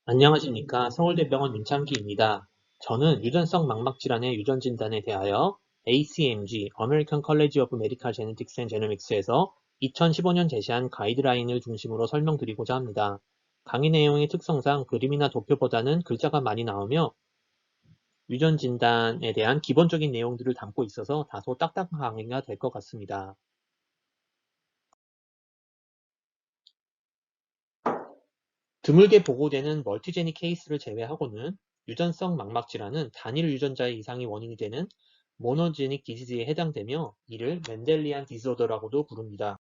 안녕하십니까. 서울대병원 윤창기입니다. 저는 유전성 망막 질환의 유전 진단에 대하여 ACMG, American College of Medical Genetics and Genomics에서 2015년 제시한 가이드라인을 중심으로 설명드리고자 합니다. 강의 내용의 특성상 그림이나 도표보다는 글자가 많이 나오며 유전 진단에 대한 기본적인 내용들을 담고 있어서 다소 딱딱한 강의가 될 것 같습니다. 드물게 보고되는 멀티제닉 케이스를 제외하고는 유전성 망막 질환은 단일 유전자의 이상이 원인이 되는 모노제닉 디지즈에 해당되며 이를 멘델리안 디스오더라고도 부릅니다.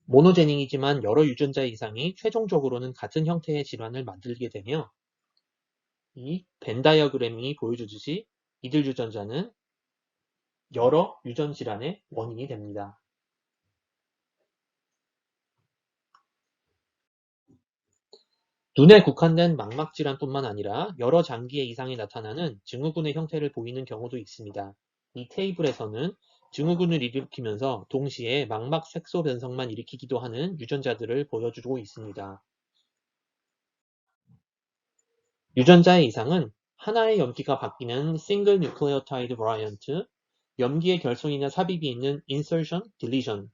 모노제닉이지만 여러 유전자의 이상이 최종적으로는 같은 형태의 질환을 만들게 되며 이 벤 다이어그램이 보여주듯이 이들 유전자는 여러 유전 질환의 원인이 됩니다. 눈에 국한된 망막 질환뿐만 아니라 여러 장기의 이상이 나타나는 증후군의 형태를 보이는 경우도 있습니다. 이 테이블에서는 증후군을 일으키면서 동시에 망막 색소 변성만 일으키기도 하는 유전자들을 보여주고 있습니다. 유전자의 이상은 하나의 염기가 바뀌는 싱글 뉴클레오타이드 버라이언트, 염기의 결손이나 삽입이 있는 인서션, 딜리션,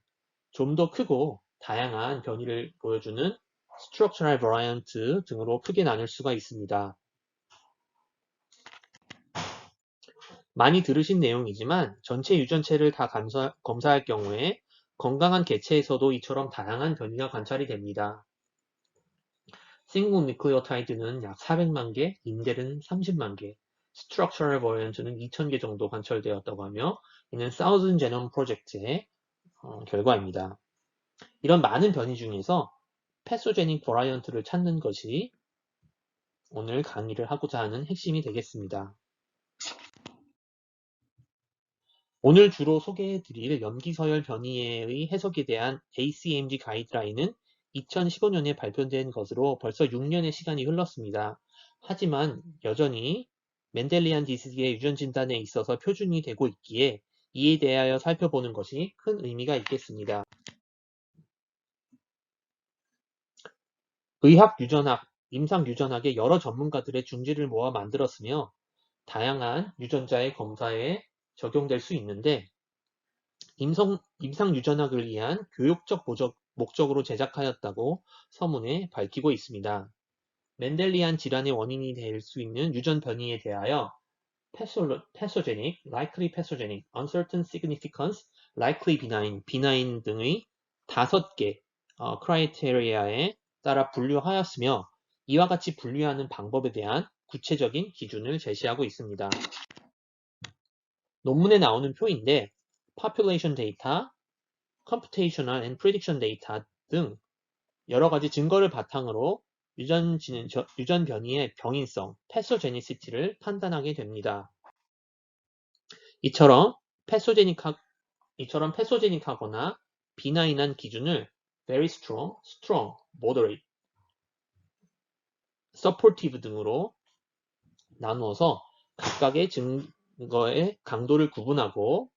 좀 더 크고 다양한 변이를 보여주는 스트럭처럴 버라이언트 등으로 크게 나눌 수가 있습니다. 많이 들으신 내용이지만 전체 유전체를 다 검사할 경우에 건강한 개체에서도 이처럼 다양한 변이가 관찰이 됩니다. 싱글 뉴클레오타이드는 약 400만 개, 인델은 30만 개, 스트럭처럴 버리언트는 2000개 정도 관찰되었다고 하며 이는 사우즌 제놈 프로젝트의 결과입니다. 이런 많은 변이 중에서 패소제닉 버라이언트를 찾는 것이 오늘 강의를 하고자 하는 핵심이 되겠습니다. 오늘 주로 소개해드릴 염기서열 변이의 해석에 대한 ACMG 가이드라인은 2015년에 발표된 것으로 벌써 6년의 시간이 흘렀습니다. 하지만 여전히 멘델리안 디스의 유전 진단에 있어서 표준이 되고 있기에 이에 대하여 살펴보는 것이 큰 의미가 있겠습니다. 의학 유전학, 임상 유전학의 여러 전문가들의 중지를 모아 만들었으며 다양한 유전자의 검사에 적용될 수 있는데 임상 유전학을 위한 교육적 목적으로 제작하였다고 서문에 밝히고 있습니다. 멘델리안 질환의 원인이 될 수 있는 유전 변이에 대하여 pathogenic, likely pathogenic, uncertain significance, likely benign 등의 5개 크라이테리아에 따라 분류하였으며 이와 같이 분류하는 방법에 대한 구체적인 기준을 제시하고 있습니다. 논문에 나오는 표인데 population data, computational and prediction data 등 여러 가지 증거를 바탕으로 유전 변이의 병인성, 패소제니시티를 판단하게 됩니다. 이처럼 패소제닉하거나 비나인한 기준을 very strong, moderate, supportive 등으로 나누어서 각각의 증거의 강도를 구분하고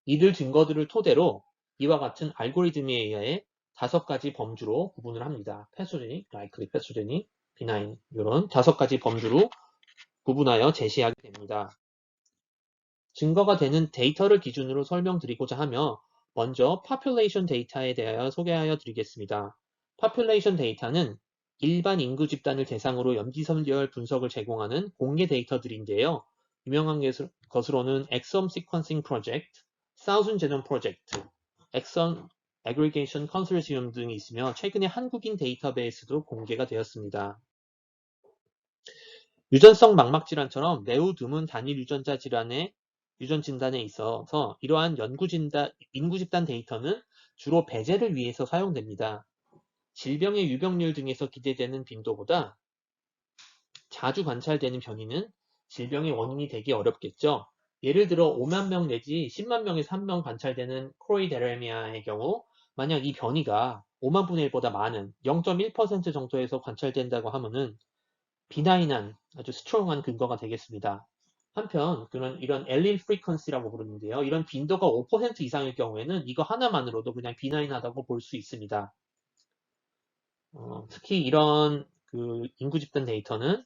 이들 증거들을 토대로 이와 같은 알고리즘에 의해 5가지 범주로 구분을 합니다. 패소제닉, likely, 패소제닉, benign 이런 5가지 범주로 구분하여 제시하게 됩니다. 증거가 되는 데이터를 기준으로 설명드리고자 하며 먼저 population 데이터에 대하여 소개하여 드리겠습니다. population 데이터는 일반 인구 집단을 대상으로 염기선별 분석을 제공하는 공개 데이터들인데요. 유명한 것으로는 exome sequencing project, Southern Genome Project, exome aggregation consortium 등이 있으며 최근에 한국인 데이터베이스도 공개가 되었습니다. 유전성 망막 질환처럼 매우 드문 단일 유전자 질환의 유전 진단에 있어서 이러한 인구 집단 데이터는 주로 배제를 위해서 사용됩니다. 질병의 유병률 등에서 기대되는 빈도보다 자주 관찰되는 변이는 질병의 원인이 되기 어렵겠죠. 예를 들어 5만 명 내지 10만 명에서 1명 관찰되는 크로이데르미아의 경우 만약 이 변이가 5만 분의 1보다 많은 0.1% 정도에서 관찰된다고 하면은 비나인한 아주 스트롱한 근거가 되겠습니다. 한편 이런 엘릴 프리퀀시라고 부르는데요. 이런 빈도가 5% 이상일 경우에는 이거 하나만으로도 그냥 비나인하다고 볼 수 있습니다. 특히 이런 인구 집단 데이터는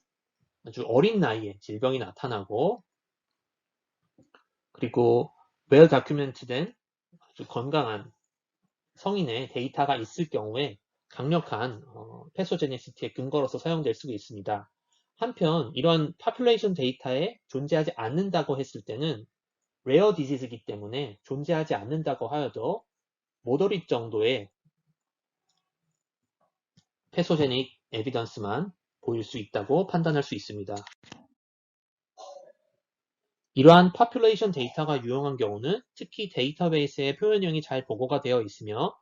아주 어린 나이에 질병이 나타나고, 그리고 well documented된 아주 건강한 성인의 데이터가 있을 경우에 강력한 패소제니시티의 근거로서 사용될 수가 있습니다. 한편 이런 population 데이터에 존재하지 않는다고 했을 때는 rare disease이기 때문에 존재하지 않는다고 하여도 모더릿 정도의 패소제닉 에비던스만 보일 수 있다고 판단할 수 있습니다. 이러한 population 데이터가 유용한 경우는 특히 데이터베이스에 표현형이 잘 보고가 되어 있으며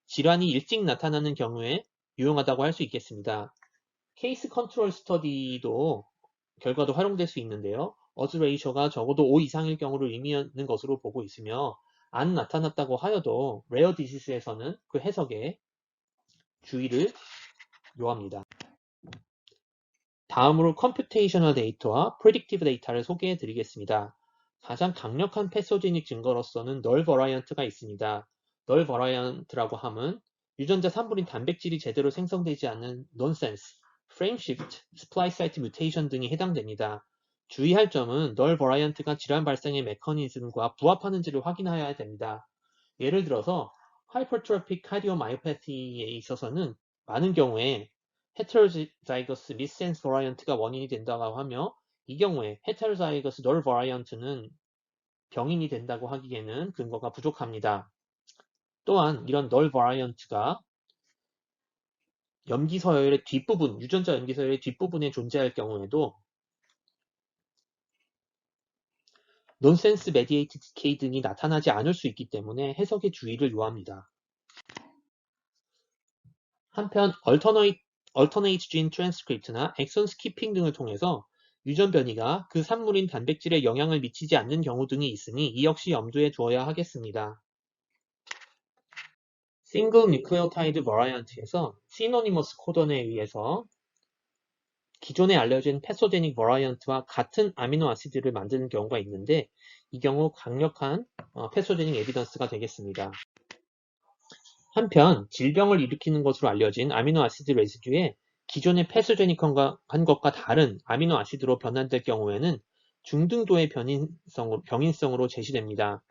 질환이 일찍 나타나는 경우에 유용하다고 할 수 있겠습니다. 케이스 컨트롤 스터디도 결과도 활용될 수 있는데요. 어즈 레이셔가 적어도 5 이상일 경우를 의미하는 것으로 보고 있으며 안 나타났다고 하여도 레어 디시스에서는 그 해석에 주의를 요합니다. 다음으로 컴퓨테이셔널 데이터와 프리딕티브 데이터를 소개해 드리겠습니다. 가장 강력한 패소제닉 증거로서는 널 버라이언트가 있습니다. 널 버라이언트라고 함은 유전자 3분인 단백질이 제대로 생성되지 않는 논센스, 프레임 시프트, 스플라이스 사이트 뮤테이션 등이 해당됩니다. 주의할 점은 널 버라이언트가 질환 발생의 메커니즘과 부합하는지를 확인해야 됩니다. 예를 들어서 하이퍼트로픽 카디오마이오패티에 있어서는 많은 경우에 헤테로자이거스 미스센스 버라이언트가 원인이 된다고 하며, 이 경우에 헤테로자이거스 널 버라이언트는 병인이 된다고 하기에는 근거가 부족합니다. 또한 이런 널 버라이언트가 염기서열의 뒷부분, 유전자 염기서열의 뒷부분에 존재할 경우에도 논센스 메디에이트 디케이 등이 나타나지 않을 수 있기 때문에 해석에 주의를 요합니다. 한편 얼터네이트 진 트랜스크립트나 엑선 스키핑 등을 통해서 유전 변이가 그 산물인 단백질에 영향을 미치지 않는 경우 등이 있으니 이 역시 염두에 두어야 하겠습니다. 싱글 뉴클레오타이드 버라이언트에서 시노니머스 코던에 의해서 기존에 알려진 패소제닉 버라이언트와 같은 아미노아시드를 만드는 경우가 있는데, 이 경우 강력한 패소제닉 에비던스가 되겠습니다. 한편 질병을 일으키는 것으로 알려진 아미노아시드 레시듀에 기존의 패소제닉한 것과 다른 아미노아시드로 변환될 경우에는 중등도의 병인성으로 제시됩니다.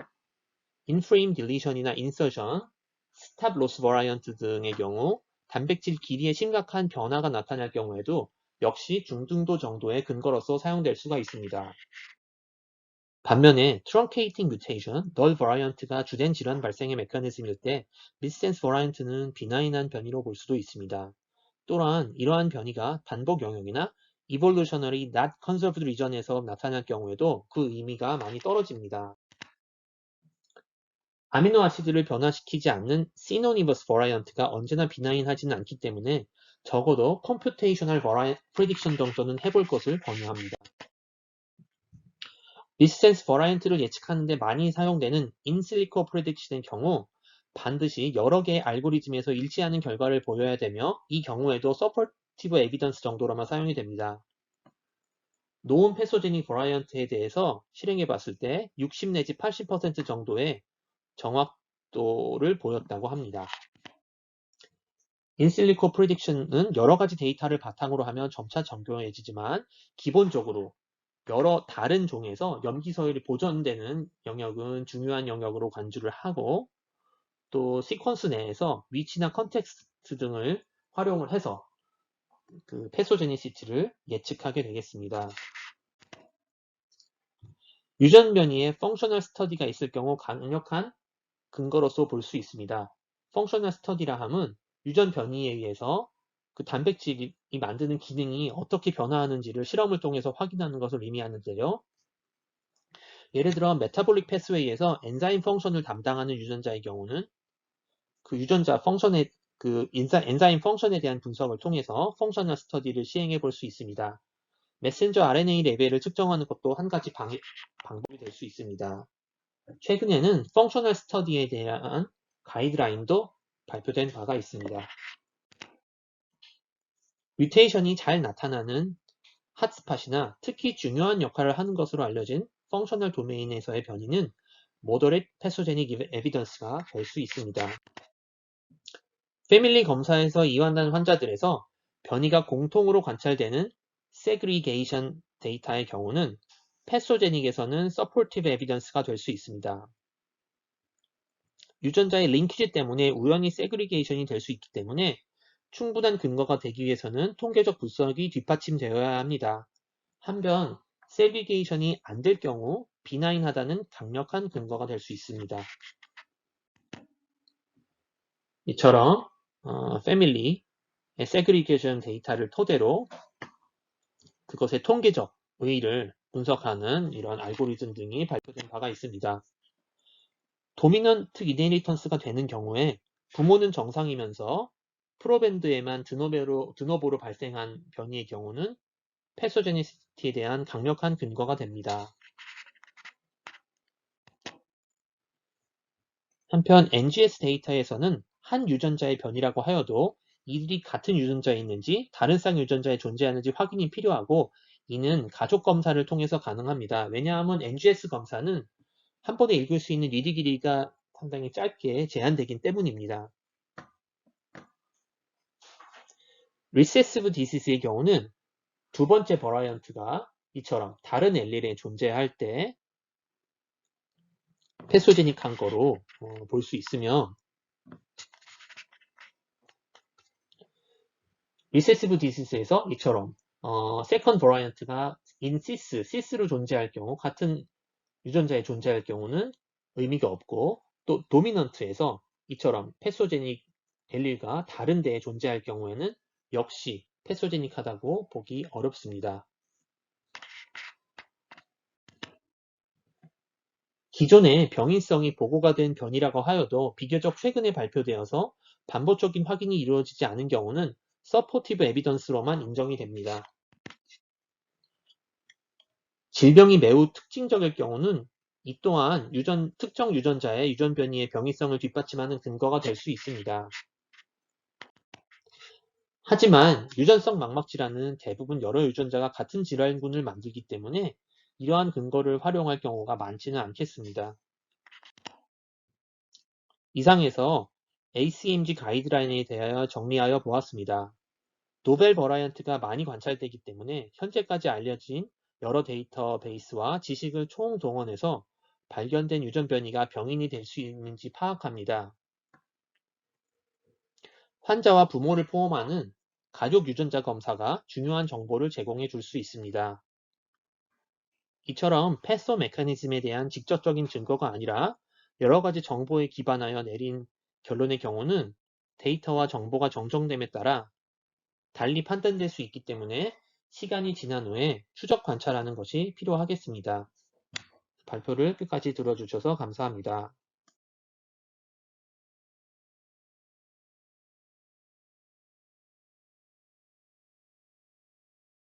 인프레임 딜리션이나 인서션, 스탑 로스 버라이언트 등의 경우 단백질 길이에 심각한 변화가 나타날 경우에도 역시 중등도 정도의 근거로서 사용될 수가 있습니다. 반면에 트렁케이팅 뮤테이션, 널 버라이언트가 주된 질환 발생의 메커니즘일 때 미스센스 버라이언트는 비나인한 변이로 볼 수도 있습니다. 또한 이러한 변이가 반복 영역이나 evolutionary not conserved region에서 나타날 경우에도 그 의미가 많이 떨어집니다. 아미노아시드를 변화시키지 않는 시노니머스 버라이언트가 언제나 비나인하지는 않기 때문에 적어도 컴퓨테이셔널 프리딕션 정도는 해볼 것을 권유합니다. 미스센스 버라이언트를 예측하는 데 많이 사용되는 인실리코 프리딕션의 경우 반드시 여러 개의 알고리즘에서 일치하는 결과를 보여야 되며, 이 경우에도 서포티브 에비던스 정도로만 사용이 됩니다. 노은 패소제닉 버라이언트에 대해서 실행해 봤을 때 60 내지 80% 정도의 정확도를 보였다고 합니다. 인실리코 프리딕션은 여러 가지 데이터를 바탕으로 하면 점차 정교해지지만 기본적으로 여러 다른 종에서 염기서열이 보존되는 영역은 중요한 영역으로 간주를 하고, 또 시퀀스 내에서 위치나 컨텍스트 등을 활용을 해서 그 패소제니시티를 예측하게 되겠습니다. 유전 변이에 펑셔널 스터디가 있을 경우 강력한 근거로서 볼 수 있습니다. 펑셔널 스터디라 함은 유전 변이에 의해서 그 단백질이 만드는 기능이 어떻게 변화하는지를 실험을 통해서 확인하는 것을 의미하는데요. 예를 들어 메타볼릭 패스웨이에서 엔자임 펑션을 담당하는 유전자의 경우는 그 유전자 펑션의 엔자임 펑션에 대한 분석을 통해서 펑셔널 스터디를 시행해 볼 수 있습니다. 메신저 RNA 레벨을 측정하는 것도 한 가지 방법이 될 수 있습니다. 최근에는 펑셔널 스터디에 대한 가이드라인도 발표된 바가 있습니다. 뮤테이션이 잘 나타나는 핫스팟이나 특히 중요한 역할을 하는 것으로 알려진 펑셔널 도메인에서의 변이는 모더렛 패소제닉 에비던스가 될 수 있습니다. 패밀리 검사에서 이완한 환자들에서 변이가 공통으로 관찰되는 세그리게이션 데이터의 경우는 패소제닉에서는 서포티브 에비던스가 될 수 있습니다. 유전자의 링키지 때문에 우연히 세그리게이션이 될 수 있기 때문에 충분한 근거가 되기 위해서는 통계적 분석이 뒷받침되어야 합니다. 한편 세그리게이션이 안 될 경우 비나인하다는 강력한 근거가 될 수 있습니다. 이처럼 패밀리의 세그리게이션 데이터를 토대로 그것의 통계적 의의를 분석하는 이런 알고리즘 등이 발표된 바가 있습니다. 도미넌트 이네리턴스가 되는 경우에 부모는 정상이면서 프로밴드에만 드노보로 발생한 변이의 경우는 패소제니시티에 대한 강력한 근거가 됩니다. 한편 NGS 데이터에서는 한 유전자의 변이라고 하여도 이들이 같은 유전자에 있는지 다른 쌍 유전자에 존재하는지 확인이 필요하고 이는 가족 검사를 통해서 가능합니다. 왜냐하면 NGS 검사는 한 번에 읽을 수 있는 리드 길이가 상당히 짧게 제한되기 때문입니다. 리세시브 디시스의 경우는 두 번째 버라이언트가 이처럼 다른 엘렐에 존재할 때 패소제닉한 거로 볼 수 있으며 리세시브 디시스에서 이처럼 세컨드 버라이언트가 시스로 존재할 경우 같은 유전자에 존재할 경우는 의미가 없고 또 도미넌트에서 이처럼 패소제닉 엘릴과 다른 데에 존재할 경우에는 역시 패소제닉하다고 보기 어렵습니다. 기존에 병인성이 보고가 된 변이라고 하여도 비교적 최근에 발표되어서 반복적인 확인이 이루어지지 않은 경우는 서포티브 에비던스로만 인정이 됩니다. 질병이 매우 특징적일 경우는 이 또한 특정 유전자의 유전 변이의 병이성을 뒷받침하는 근거가 될 수 있습니다. 하지만 유전성 망막 질환은 대부분 여러 유전자가 같은 질환군을 만들기 때문에 이러한 근거를 활용할 경우가 많지는 않겠습니다. 이상에서 ACMG 가이드라인에 대하여 정리하여 보았습니다. 노벨 버라이언트가 많이 관찰되기 때문에 현재까지 알려진 여러 데이터베이스와 지식을 총동원해서 발견된 유전 변이가 병인이 될 수 있는지 파악합니다. 환자와 부모를 포함하는 가족 유전자 검사가 중요한 정보를 제공해 줄 수 있습니다. 이처럼 패소 메커니즘에 대한 직접적인 증거가 아니라 여러 가지 정보에 기반하여 내린 결론의 경우는 데이터와 정보가 정정됨에 따라 달리 판단될 수 있기 때문에 시간이 지난 후에 추적 관찰하는 것이 필요하겠습니다. 발표를 끝까지 들어주셔서 감사합니다.